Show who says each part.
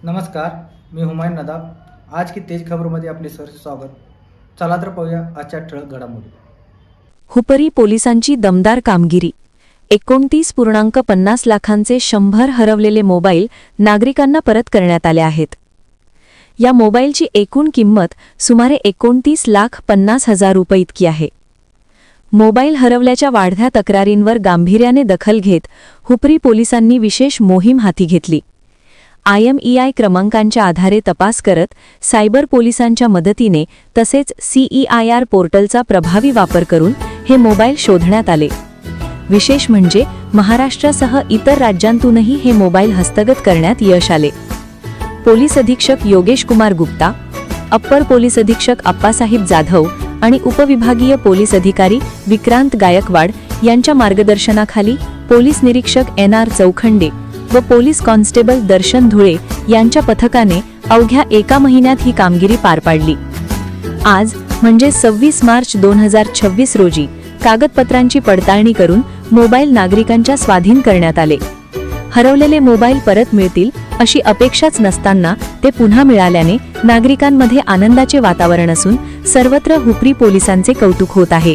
Speaker 1: नमस्कार, मी हुमायून नदाब. आज की तेज खबरमध्ये आपले सहर्ष स्वागत. चला तर पाहूया आजच्या ठळक घडामोडी.
Speaker 2: हुपरी पोलिसांची दमदार कामगिरी. 29.50 लाखांचे 100 हरवलेले मोबाईल नागरिकांना परत करण्यात आले आहेत. या मोबाईलची एकूण किंमत सुमारे 29,50,000 रुपये इतकी आहे. मोबाईल हरवल्याच्या वाढत्या तक्रारींवर गांभीर्याने दखल घेत हुपरी पोलिसांनी विशेष मोहीम हाती घेतली. IMEI क्रमांकांच्या आधारे तपास करत सायबर पोलिसांच्या मदतीने तसेच CEIR पोर्टलचा प्रभावी वापर करून हे मोबाईल शोधण्यात आले. विशेष म्हणजे महाराष्ट्रासह इतर राज्यांतूनही हे मोबाईल हस्तगत करण्यात यश आले. पोलीस अधीक्षक योगेश कुमार गुप्ता, अप्पर पोलीस अधीक्षक अप्पासाहेब जाधव आणि उपविभागीय पोलीस अधिकारी विक्रांत गायकवाड यांच्या मार्गदर्शनाखाली पोलीस निरीक्षक NR चौखंडे व पोलीस कॉन्स्टेबल दर्शन धुळे यांच्या पथकाने अवघ्या एका महिन्यात ही कामगिरी पार पाडली. आज म्हणजे 26 मार्च 2026 रोजी कागदपत्रांची पडताळणी करून मोबाईल नागरिकांच्या स्वाधीन करण्यात आले. हरवलेले मोबाईल परत मिळतील अशी अपेक्षाच नसताना ते पुन्हा मिळाल्याने नागरिकांमध्ये आनंदाचे वातावरण असून सर्वत्र हुपरी पोलिसांचे कौतुक होत आहे.